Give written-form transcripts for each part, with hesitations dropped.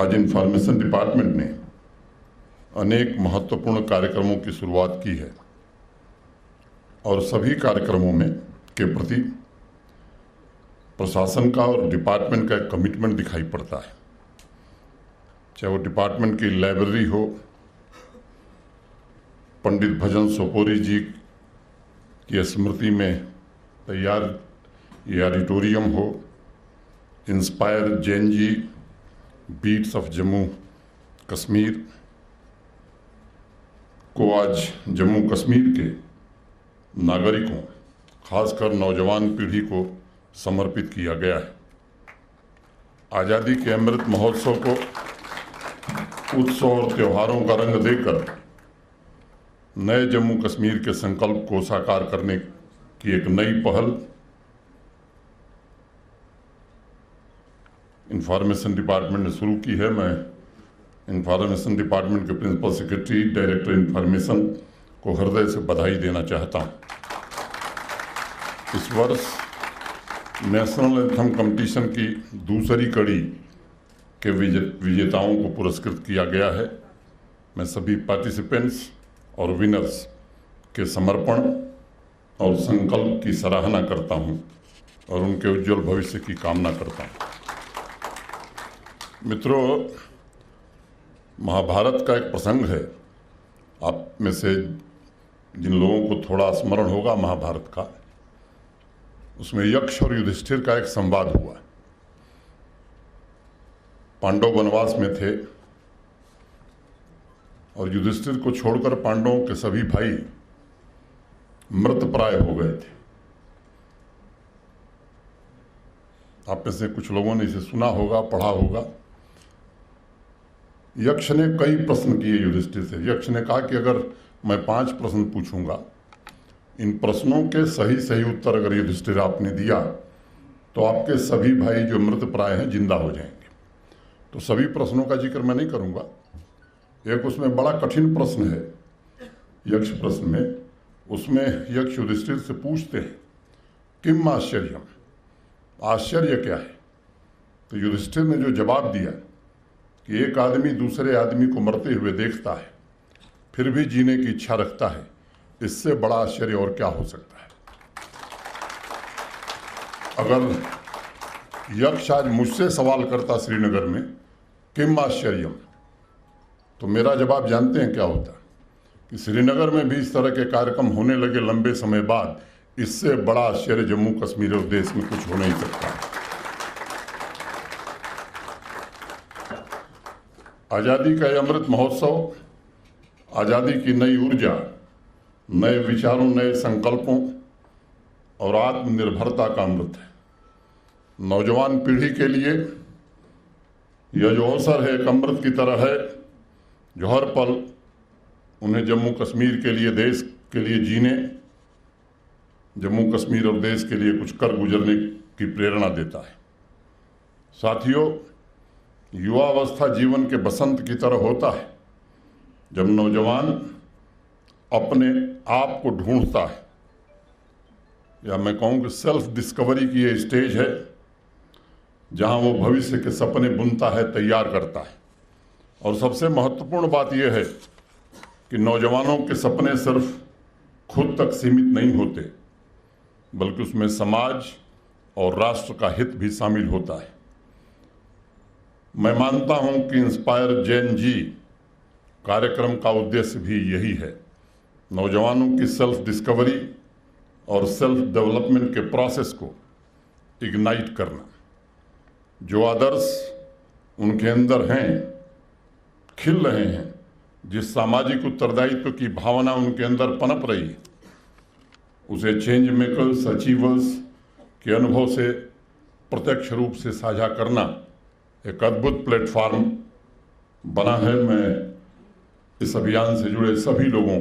आज information department ने अनेक महत्वपूर्ण कार्यक्रमों की शुरुआत की है और सभी कार्यक्रमों में के प्रति प्रशासन का और डिपार्टमेंट का एक कमिटमेंट दिखाई पड़ता है। चाहे वो डिपार्टमेंट की लाइब्रेरी हो, पंडित भजन सोपोरी जी की स्मृति में तैयार ये ऑडिटोरियम हो, inspire Jain ji beats of Jammu Kashmir को आज जम्मू कश्मीर के नागरिकों, खासकर नौजवान पीढ़ी को समर्पित किया गया है। आज़ादी के अमृत महोत्सव को उत्सव और त्योहारों का रंग देकर नए जम्मू कश्मीर के संकल्प को साकार करने की एक नई पहल इंफॉर्मेशन डिपार्टमेंट ने शुरू की है। मैं इंफॉर्मेशन डिपार्टमेंट के प्रिंसिपल सेक्रेटरी, डायरेक्टर इंफॉर्मेशन को हृदय से बधाई देना चाहता हूँ। इस वर्ष नेशनल एंथम कंपटीशन की दूसरी कड़ी के विजेताओं को पुरस्कृत किया गया है। मैं सभी पार्टिसिपेंट्स और विनर्स के समर्पण और संकल्प की सराहना करता हूं और उनके उज्जवल भविष्य की कामना करता हूं। मित्रों, महाभारत का एक प्रसंग है। आप में से जिन लोगों को थोड़ा स्मरण होगा महाभारत का, उसमें यक्ष और युधिष्ठिर का एक संवाद हुआ। पांडव वनवास में थे और युधिष्ठिर को छोड़कर पांडवों के सभी भाई मृतप्राय हो गए थे। आप में से कुछ लोगों ने इसे सुना होगा, पढ़ा होगा। यक्ष ने कई प्रश्न किए युधिष्ठिर से। यक्ष ने कहा कि अगर मैं 5 प्रश्न पूछूंगा, इन प्रश्नों के सही सही उत्तर अगर युधिष्ठिर आपने दिया तो आपके सभी भाई जो मृतप्राय हैं जिंदा हो जाएंगे। तो सभी प्रश्नों का जिक्र मैं नहीं करूंगा। एक उसमें बड़ा कठिन प्रश्न है यक्ष प्रश्न में। उसमें यक्ष युधिष्ठिर से पूछते हैं, किम आश्चर्यम, आश्चर्य क्या है। तो युधिष्ठिर ने जो जवाब दिया कि एक आदमी दूसरे आदमी को मरते हुए देखता है फिर भी जीने की इच्छा रखता है, इससे बड़ा आश्चर्य और क्या हो सकता है। अगर यक्ष आज मुझसे सवाल करता श्रीनगर में किम आश्चर्यम, तो मेरा जवाब जानते हैं क्या होता कि श्रीनगर में भी इस तरह के कार्यक्रम होने लगे लंबे समय बाद, इससे बड़ा आश्चर्य जम्मू कश्मीर और देश में कुछ हो नहीं सकता। आज़ादी का अमृत महोत्सव आज़ादी की नई ऊर्जा, नए विचारों, नए संकल्पों और आत्मनिर्भरता का अमृत है। नौजवान पीढ़ी के लिए यह जो अवसर है एक अमृत की तरह है, जो हर पल उन्हें जम्मू कश्मीर के लिए, देश के लिए जीने, जम्मू कश्मीर और देश के लिए कुछ कर गुजरने की प्रेरणा देता है। साथियों, युवावस्था जीवन के बसंत की तरह होता है, जब नौजवान अपने आप को ढूंढता है, या मैं कहूँ कि सेल्फ डिस्कवरी की ये स्टेज है जहाँ वो भविष्य के सपने बुनता है, तैयार करता है। और सबसे महत्वपूर्ण बात यह है कि नौजवानों के सपने सिर्फ खुद तक सीमित नहीं होते, बल्कि उसमें समाज और राष्ट्र का हित भी शामिल होता है। मैं मानता हूं कि इंस्पायर जैन जी कार्यक्रम का उद्देश्य भी यही है, नौजवानों की सेल्फ डिस्कवरी और सेल्फ डेवलपमेंट के प्रोसेस को इग्नाइट करना। जो आदर्श उनके अंदर हैं, खिल रहे हैं, जिस सामाजिक उत्तरदायित्व की भावना उनके अंदर पनप रही है, उसे चेंज मेकर्स, अचीवर्स के अनुभव से प्रत्यक्ष रूप से साझा करना एक अद्भुत प्लेटफॉर्म बना है। मैं इस अभियान से जुड़े सभी लोगों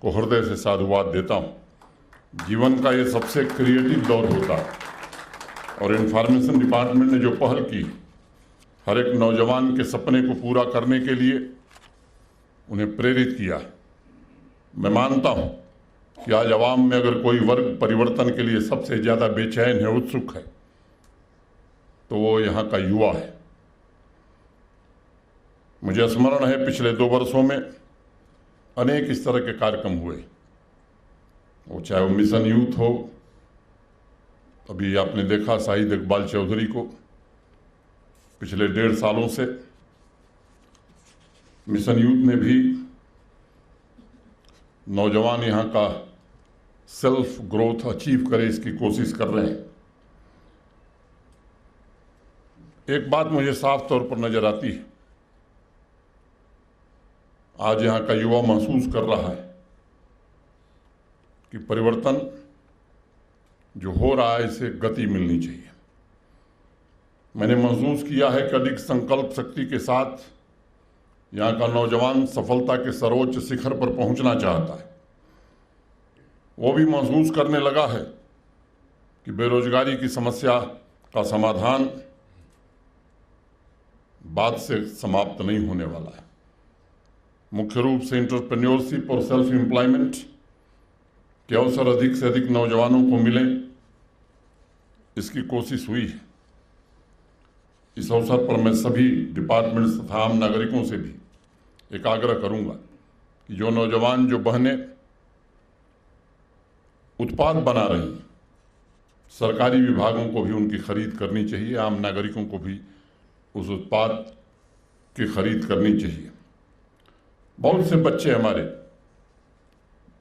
को हृदय से साधुवाद देता हूँ। जीवन का ये सबसे क्रिएटिव दौर होता है और इंफॉर्मेशन डिपार्टमेंट ने जो पहल की, हर एक नौजवान के सपने को पूरा करने के लिए उन्हें प्रेरित किया। मैं मानता हूँ कि आज अवाम में अगर कोई वर्ग परिवर्तन के लिए सबसे ज़्यादा बेचैन है, उत्सुक है, तो वो यहाँ का युवा है। मुझे स्मरण है पिछले 2 वर्षों में अनेक इस तरह के कार्यक्रम हुए, वो चाहे वो मिशन यूथ हो, अभी आपने देखा शाहिद इकबाल चौधरी को पिछले 1.5 सालों से मिशन यूथ में भी नौजवान यहाँ का सेल्फ ग्रोथ अचीव करे इसकी कोशिश कर रहे हैं। एक बात मुझे साफ तौर पर नजर आती है, आज यहाँ का युवा महसूस कर रहा है कि परिवर्तन जो हो रहा है इसे गति मिलनी चाहिए। मैंने महसूस किया है कि अधिक संकल्प शक्ति के साथ यहाँ का नौजवान सफलता के सर्वोच्च शिखर पर पहुंचना चाहता है। वो भी महसूस करने लगा है कि बेरोजगारी की समस्या का समाधान बात से समाप्त नहीं होने वाला है। मुख्य रूप से एंटरप्रेन्योरशिप और सेल्फ एम्प्लॉयमेंट के अवसर अधिक से अधिक नौजवानों को मिले, इसकी कोशिश हुई है। इस अवसर पर मैं सभी डिपार्टमेंट्स तथा आम नागरिकों से भी एक आग्रह करूंगा कि जो नौजवान, जो बहनें उत्पाद बना रही हैं, सरकारी विभागों को भी उनकी खरीद करनी चाहिए, आम नागरिकों को भी उस उत्पाद की खरीद करनी चाहिए। बहुत से बच्चे हमारे,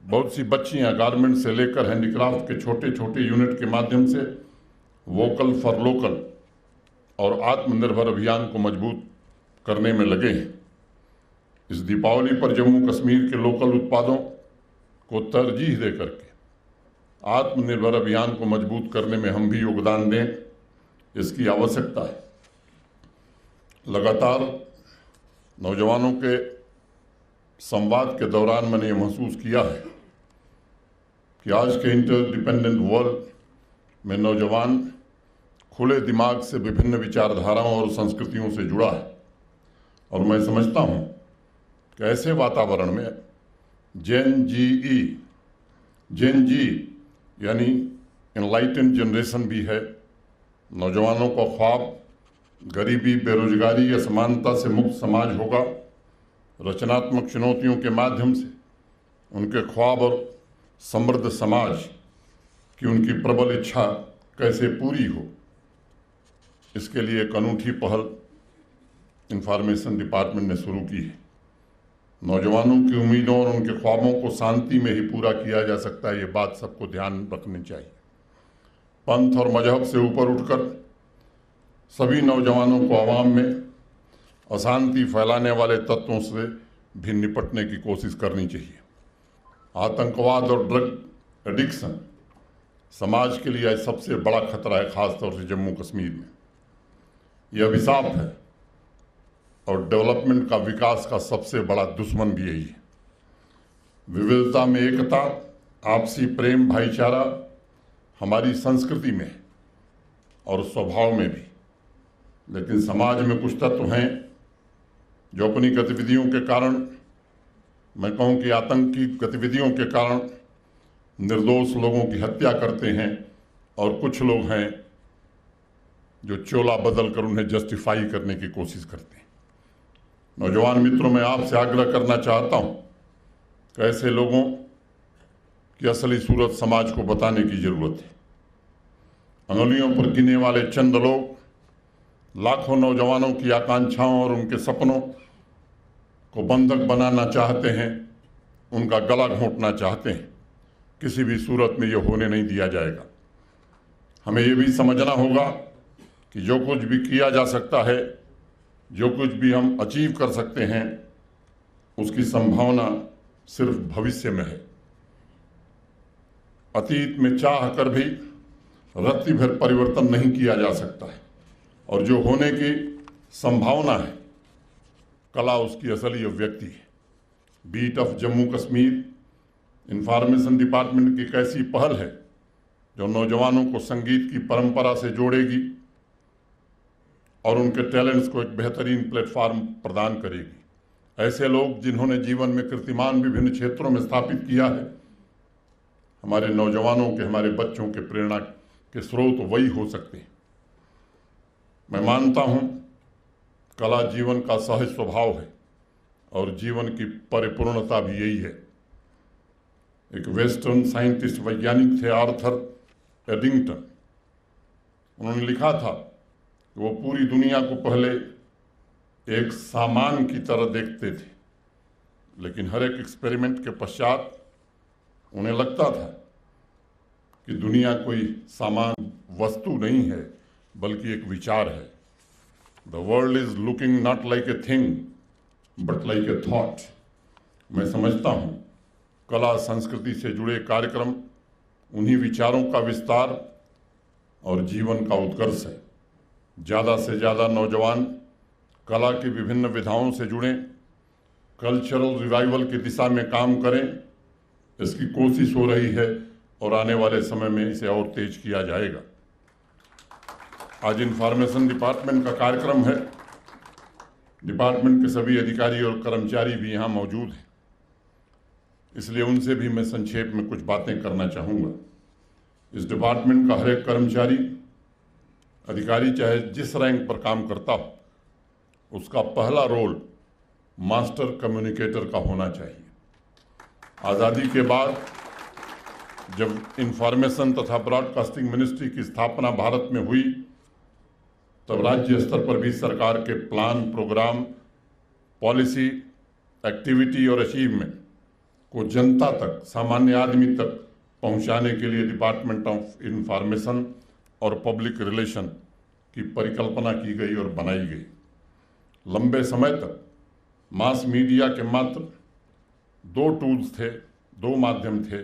बहुत सी बच्चियां गारमेंट से लेकर हैंडीक्राफ्ट के छोटे छोटे यूनिट के माध्यम से वोकल फॉर लोकल और आत्मनिर्भर अभियान को मजबूत करने में लगे हैं। इस दीपावली पर जम्मू कश्मीर के लोकल उत्पादों को तरजीह दे करके आत्मनिर्भर अभियान को मजबूत करने में हम भी योगदान दें, इसकी आवश्यकता है। लगातार नौजवानों के संवाद के दौरान मैंने ये महसूस किया है कि आज के इंटरडिपेंडेंट वर्ल्ड में नौजवान खुले दिमाग से विभिन्न विचारधाराओं और संस्कृतियों से जुड़ा है। और मैं समझता हूँ कि ऐसे वातावरण में जेन जी यानी एनलाइटेंड जनरेशन भी है। नौजवानों का ख्वाब गरीबी, बेरोजगारी, असमानता से मुक्त समाज होगा। रचनात्मक चुनौतियों के माध्यम से उनके ख्वाब और समृद्ध समाज की उनकी प्रबल इच्छा कैसे पूरी हो, इसके लिए एक अनूठी पहल इंफॉर्मेशन डिपार्टमेंट ने शुरू की है। नौजवानों की उम्मीदों और उनके ख्वाबों को शांति में ही पूरा किया जा सकता है, ये बात सबको ध्यान रखनी चाहिए। पंथ और मजहब से ऊपर उठकर सभी नौजवानों को आवाम में अशांति फैलाने वाले तत्वों से भी निपटने की कोशिश करनी चाहिए। आतंकवाद और ड्रग एडिक्शन समाज के लिए सबसे बड़ा खतरा है, खासतौर से जम्मू कश्मीर में। यह अभिशाप है और डेवलपमेंट का, विकास का सबसे बड़ा दुश्मन भी यही है। विविधता में एकता, आपसी प्रेम, भाईचारा हमारी संस्कृति में और स्वभाव में भी, लेकिन समाज में कुछ तत्व हैं जो अपनी गतिविधियों के कारण, मैं कहूँ कि आतंकी गतिविधियों के कारण निर्दोष लोगों की हत्या करते हैं, और कुछ लोग हैं जो चोला बदल कर उन्हें जस्टिफाई करने की कोशिश करते हैं। नौजवान मित्रों, मैं आपसे आग्रह करना चाहता हूँ कि ऐसे लोगों की असली सूरत समाज को बताने की जरूरत है। अंगुलियों पर गिने वाले चंद लोग लाखों नौजवानों की आकांक्षाओं और उनके सपनों को बंधक बनाना चाहते हैं, उनका गला घोंटना चाहते हैं। किसी भी सूरत में ये होने नहीं दिया जाएगा। हमें ये भी समझना होगा कि जो कुछ भी किया जा सकता है, जो कुछ भी हम अचीव कर सकते हैं, उसकी संभावना सिर्फ भविष्य में है। अतीत में चाह कर भी रत्ती भर परिवर्तन नहीं किया जा सकता है, और जो होने की संभावना है, कला उसकी असली अभिव्यक्ति है। Beat of Jammu Kashmir information department की एक ऐसी पहल है जो नौजवानों को संगीत की परंपरा से जोड़ेगी और उनके टैलेंट्स को एक बेहतरीन प्लेटफॉर्म प्रदान करेगी। ऐसे लोग जिन्होंने जीवन में कीर्तिमान विभिन्न क्षेत्रों में स्थापित किया है, हमारे नौजवानों के, हमारे बच्चों के प्रेरणा के स्रोत वही हो सकते हैं। मैं मानता हूं कला जीवन का सहज स्वभाव है और जीवन की परिपूर्णता भी यही है। एक वेस्टर्न साइंटिस्ट वैज्ञानिक थे आर्थर एडिंगटन। उन्होंने लिखा था कि वो पूरी दुनिया को पहले एक सामान की तरह देखते थे, लेकिन हर एक एक्सपेरिमेंट के पश्चात उन्हें लगता था कि दुनिया कोई सामान वस्तु नहीं है बल्कि एक विचार है। The world is looking not like a thing but like a thought. मैं समझता हूँ कला संस्कृति से जुड़े कार्यक्रम उन्हीं विचारों का विस्तार और जीवन का उत्कर्ष है। ज़्यादा से ज़्यादा नौजवान कला की विभिन्न विधाओं से जुड़ें, कल्चरल रिवाइवल की दिशा में काम करें, इसकी कोशिश हो रही है और आने वाले समय में इसे और तेज किया जाएगा। आज इंफॉर्मेशन डिपार्टमेंट का कार्यक्रम है। डिपार्टमेंट के सभी अधिकारी और कर्मचारी भी यहाँ मौजूद हैं, इसलिए उनसे भी मैं संक्षेप में कुछ बातें करना चाहूँगा। इस डिपार्टमेंट का हर एक कर्मचारी अधिकारी चाहे जिस रैंक पर काम करता हो, उसका पहला रोल मास्टर कम्युनिकेटर का होना चाहिए। आज़ादी के बाद जब इंफॉर्मेशन तथा ब्रॉडकास्टिंग मिनिस्ट्री की स्थापना भारत में हुई, तब राज्य स्तर पर भी सरकार के प्लान, प्रोग्राम, पॉलिसी, एक्टिविटी और अचीवमेंट को जनता तक, सामान्य आदमी तक पहुंचाने के लिए डिपार्टमेंट ऑफ इंफॉर्मेशन और पब्लिक रिलेशन की परिकल्पना की गई और बनाई गई। लंबे समय तक मास मीडिया के मात्र दो टूल्स थे, दो माध्यम थे,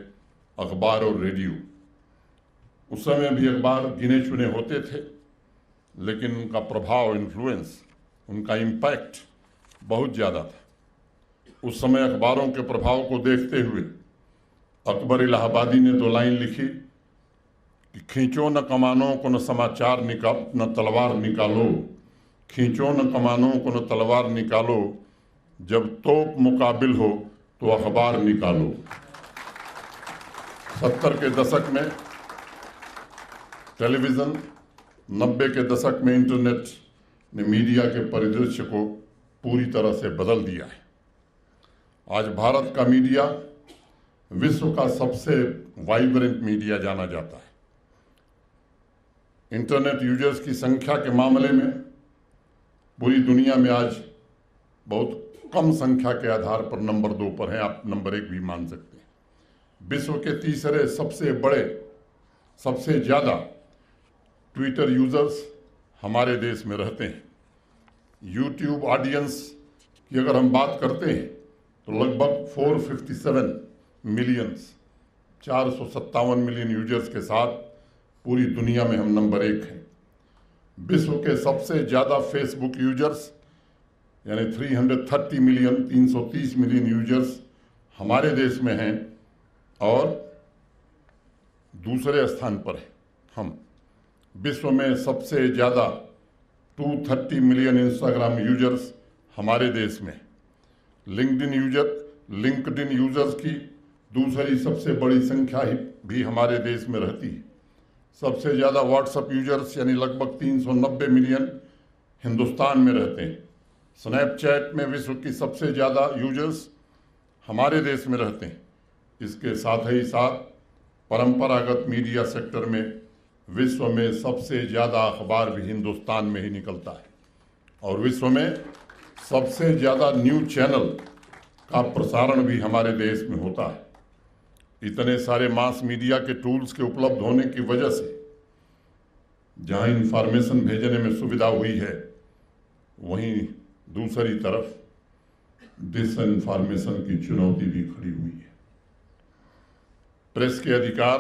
अखबार और रेडियो। उस समय भी अखबार गिने चुने होते थे, लेकिन उनका प्रभाव, इन्फ्लुएंस, उनका इम्पैक्ट बहुत ज़्यादा था। उस समय अखबारों के प्रभाव को देखते हुए अकबर इलाहाबादी ने दो लाइन लिखी कि खींचो न कमानों को न समाचार न तलवार निकालो, खींचो न कमानों को न तलवार निकालो, जब तोप मुकाबिल हो तो अखबार निकालो। 70 के दशक में टेलीविज़न, 90 के दशक में इंटरनेट ने मीडिया के परिदृश्य को पूरी तरह से बदल दिया है। आज भारत का मीडिया विश्व का सबसे वाइब्रेंट मीडिया जाना जाता है। इंटरनेट यूजर्स की संख्या के मामले में पूरी दुनिया में आज बहुत कम संख्या के आधार पर नंबर 2 पर हैं, आप नंबर 1 भी मान सकते हैं। विश्व के तीसरे सबसे बड़े, सबसे ज़्यादा ट्विटर यूजर्स हमारे देश में रहते हैं। यूट्यूब ऑडियंस की अगर हम बात करते हैं तो लगभग 457 मिलियंस, 457 मिलियन यूजर्स के साथ पूरी दुनिया में हम नंबर 1 हैं। विश्व के सबसे ज़्यादा फेसबुक यूजर्स यानी 330 मिलियन, 330 मिलियन यूजर्स हमारे देश में हैं और दूसरे स्थान पर है हम। विश्व में सबसे ज़्यादा 230 मिलियन इंस्टाग्राम यूजर्स हमारे देश में। लिंक्डइन यूजर्स की दूसरी सबसे बड़ी संख्या ही भी हमारे देश में रहती है। सबसे ज़्यादा व्हाट्सएप यूजर्स यानी लगभग 390 मिलियन हिंदुस्तान में रहते हैं। स्नैपचैट में विश्व की सबसे ज़्यादा यूजर्स हमारे देश में रहते हैं। इसके साथ ही साथ परंपरागत मीडिया सेक्टर में विश्व में सबसे ज़्यादा अखबार भी हिंदुस्तान में ही निकलता है और विश्व में सबसे ज़्यादा न्यूज़ चैनल का प्रसारण भी हमारे देश में होता है। इतने सारे मास मीडिया के टूल्स के उपलब्ध होने की वजह से जहां इंफॉर्मेशन भेजने में सुविधा हुई है, वहीं दूसरी तरफ डिसइंफॉर्मेशन की चुनौती भी खड़ी हुई है। प्रेस के अधिकार,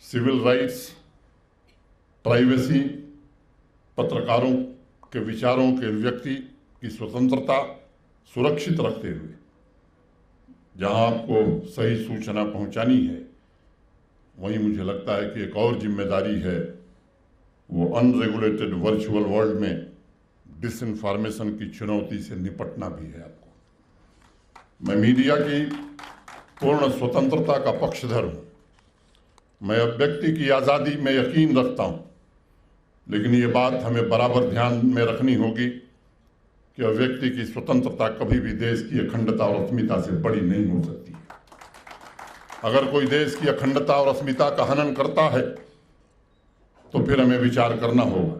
सिविल राइट्स, प्राइवेसी, पत्रकारों के विचारों के व्यक्ति की स्वतंत्रता सुरक्षित रखते हुए जहां आपको सही सूचना पहुंचानी है, वहीं मुझे लगता है कि एक और जिम्मेदारी है, वो अनरेगुलेटेड वर्चुअल वर्ल्ड में डिसइंफॉर्मेशन की चुनौती से निपटना भी है आपको। मैं मीडिया की पूर्ण स्वतंत्रता का पक्षधर हूँ। मैं व्यक्ति की आज़ादी में यकीन रखता हूँ, लेकिन ये बात हमें बराबर ध्यान में रखनी होगी कि व्यक्ति की स्वतंत्रता कभी भी देश की अखंडता और अस्मिता से बड़ी नहीं हो सकती। अगर कोई देश की अखंडता और अस्मिता का हनन करता है तो फिर हमें विचार करना होगा।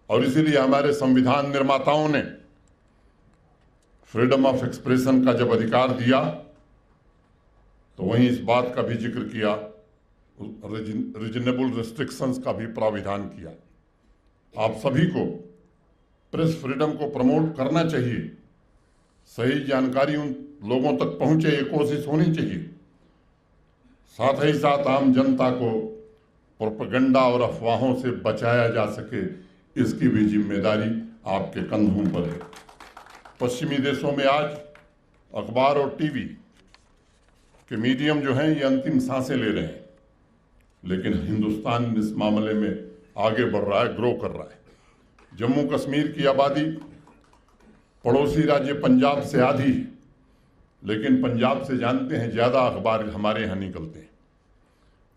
और इसीलिए हमारे संविधान निर्माताओं ने फ्रीडम ऑफ एक्सप्रेशन का जब अधिकार दिया तो वहीं इस बात का भी जिक्र किया, रीजनेबल रिस्ट्रिक्शंस का भी प्राविधान किया। आप सभी को प्रेस फ्रीडम को प्रमोट करना चाहिए, सही जानकारी उन लोगों तक पहुंचे, ये कोशिश होनी चाहिए। साथ ही साथ आम जनता को प्रोपेगेंडा और अफवाहों से बचाया जा सके, इसकी भी जिम्मेदारी आपके कंधों पर है। पश्चिमी देशों में आज अखबार और टीवी के मीडियम जो हैं ये अंतिम सांसें ले रहे हैं, लेकिन हिंदुस्तान इस मामले में आगे बढ़ रहा है, ग्रो कर रहा है। जम्मू कश्मीर की आबादी पड़ोसी राज्य पंजाब से आधी है, लेकिन पंजाब से जानते हैं ज़्यादा अखबार हमारे यहाँ निकलते हैं।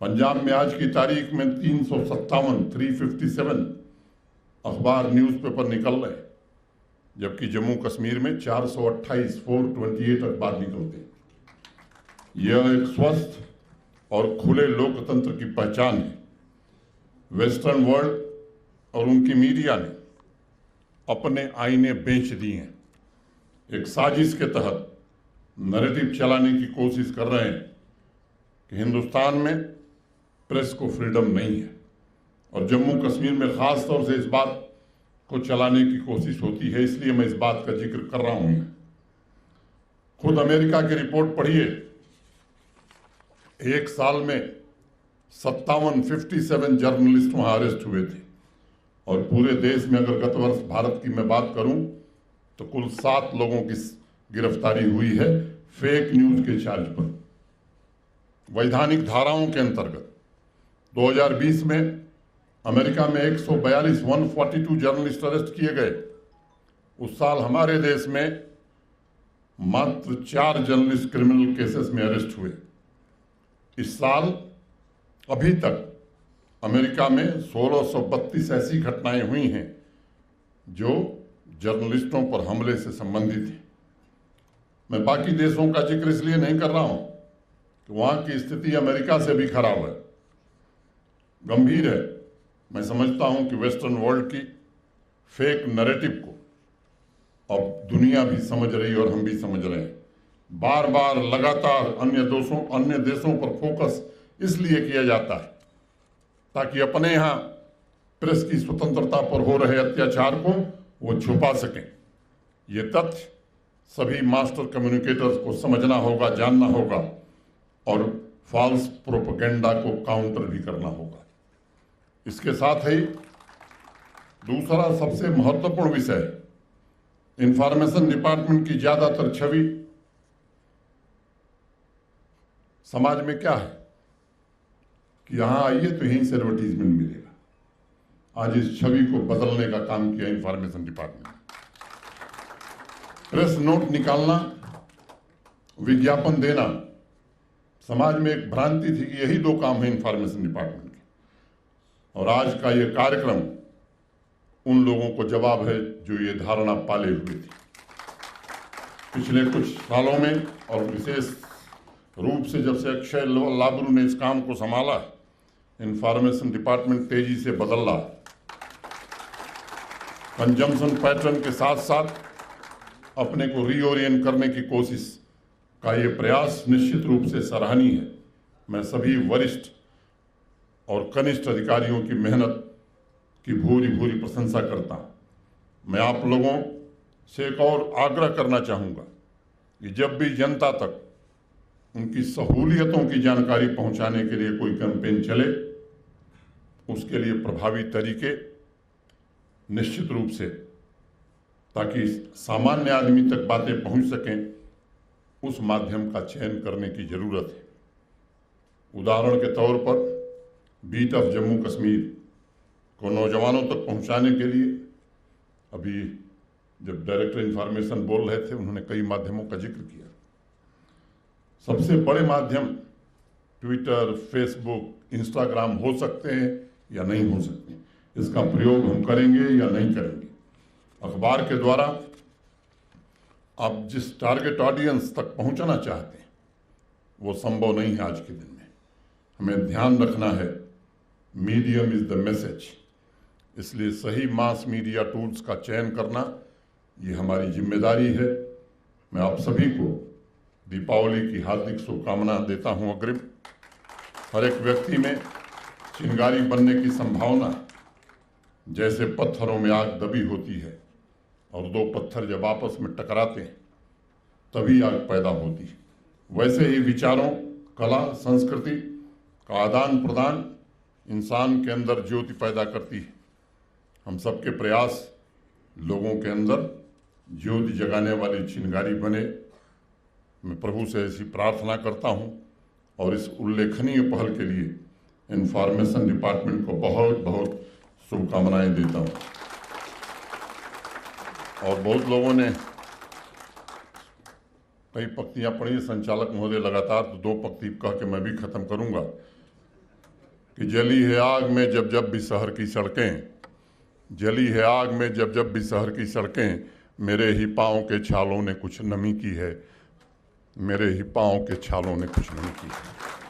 पंजाब में आज की तारीख में 357 अखबार न्यूज़पेपर निकल रहे हैं, जबकि जम्मू कश्मीर में 428 अखबार निकलते हैं। यह एक स्वस्थ और खुले लोकतंत्र की पहचान है। वेस्टर्न वर्ल्ड और उनकी मीडिया ने अपने आईने बेच दिए हैं, एक साजिश के तहत नैरेटिव चलाने की कोशिश कर रहे हैं कि हिंदुस्तान में प्रेस को फ्रीडम नहीं है, और जम्मू कश्मीर में खास तौर से इस बात को चलाने की कोशिश होती है। इसलिए मैं इस बात का जिक्र कर रहा हूं। खुद अमेरिका की रिपोर्ट पढ़िए, एक साल में 57 जर्नलिस्ट वहां अरेस्ट हुए थे, और पूरे देश में अगर गत वर्ष भारत की मैं बात करूं तो कुल 7 लोगों की गिरफ्तारी हुई है फेक न्यूज के चार्ज पर। वैधानिक धाराओं के अंतर्गत 2020 में अमेरिका में 142 जर्नलिस्ट अरेस्ट किए गए। उस साल हमारे देश में मात्र 4 जर्नलिस्ट क्रिमिनल केसेस में अरेस्ट हुए। इस साल अभी तक अमेरिका में 1632 ऐसी घटनाएं हुई हैं जो जर्नलिस्टों पर हमले से संबंधित हैं। मैं बाकी देशों का जिक्र इसलिए नहीं कर रहा हूं कि वहां की स्थिति अमेरिका से भी खराब है, गंभीर है। मैं समझता हूं कि वेस्टर्न वर्ल्ड की फेक नैरेटिव को अब दुनिया भी समझ रही है और हम भी समझ रहे हैं। बार बार लगातार अन्य देशों पर फोकस इसलिए किया जाता है ताकि अपने यहाँ प्रेस की स्वतंत्रता पर हो रहे अत्याचार को वो छुपा सकें। ये तथ्य सभी मास्टर कम्युनिकेटर्स को समझना होगा, जानना होगा, और फॉल्स प्रोपेगेंडा को काउंटर भी करना होगा। इसके साथ ही दूसरा सबसे महत्वपूर्ण विषय, इंफॉर्मेशन डिपार्टमेंट की ज्यादातर छवि समाज में क्या है कि यहां आइए तो यहीं से एडवर्टीजमेंट मिलेगा। आज इस छवि को बदलने का काम किया इंफॉर्मेशन डिपार्टमेंट। प्रेस नोट निकालना, विज्ञापन देना, समाज में एक भ्रांति थी कि यही 2 काम है इंफॉर्मेशन डिपार्टमेंट के, और आज का ये कार्यक्रम उन लोगों को जवाब है जो ये धारणा पाले हुए थी। पिछले कुछ सालों में और विशेष रूप से जब से अक्षय लाबरू ने इस काम को संभाला, इंफॉर्मेशन डिपार्टमेंट तेजी से बदल रहा है। कंजम्पशन पैटर्न के साथ साथ अपने को रीओरिएंट करने की कोशिश का ये प्रयास निश्चित रूप से सराहनीय है। मैं सभी वरिष्ठ और कनिष्ठ अधिकारियों की मेहनत की भूरी भूरी प्रशंसा करता हूं। मैं आप लोगों से एक और आग्रह करना चाहूँगा कि जब भी जनता तक उनकी सहूलियतों की जानकारी पहुंचाने के लिए कोई कैंपेन चले, उसके लिए प्रभावी तरीके निश्चित रूप से, ताकि सामान्य आदमी तक बातें पहुंच सकें, उस माध्यम का चयन करने की जरूरत है। उदाहरण के तौर पर बीट ऑफ जम्मू कश्मीर को नौजवानों तक पहुंचाने के लिए अभी जब डायरेक्टर इंफॉर्मेशन बोल रहे थे, उन्होंने कई माध्यमों का जिक्र किया। सबसे बड़े माध्यम ट्विटर, फेसबुक, इंस्टाग्राम हो सकते हैं या नहीं हो सकते, इसका प्रयोग हम करेंगे या नहीं करेंगे। अखबार के द्वारा आप जिस टारगेट ऑडियंस तक पहुंचना चाहते हैं वो संभव नहीं है आज के दिन में। हमें ध्यान रखना है, मीडियम इज द मैसेज। इसलिए सही मास मीडिया टूल्स का चयन करना ये हमारी जिम्मेदारी है। मैं आप सभी को दीपावली की हार्दिक शुभकामना देता हूं अग्रिम। हर एक व्यक्ति में चिंगारी बनने की संभावना जैसे पत्थरों में आग दबी होती है और दो पत्थर जब आपस में टकराते हैं तभी आग पैदा होती है, वैसे ही विचारों, कला, संस्कृति का आदान प्रदान इंसान के अंदर ज्योति पैदा करती है। हम सबके प्रयास लोगों के अंदर ज्योति जगाने वाली चिंगारी बने। मैं प्रभु से ऐसी प्रार्थना करता हूं और इस उल्लेखनीय पहल के लिए इंफॉर्मेशन डिपार्टमेंट को बहुत बहुत शुभकामनाएं देता हूं। और बहुत लोगों ने कई पंक्तियां पढ़ी, संचालक महोदय लगातार, तो दो पंक्ति कह के मैं भी खत्म करूंगा कि जली है आग में जब जब भी शहर की सड़कें, जली है आग में जब जब भी शहर की सड़कें, मेरे ही पाँव के छालों ने कुछ नमी की है, मेरे ही पाँव के छालों ने कुछ नमी की है।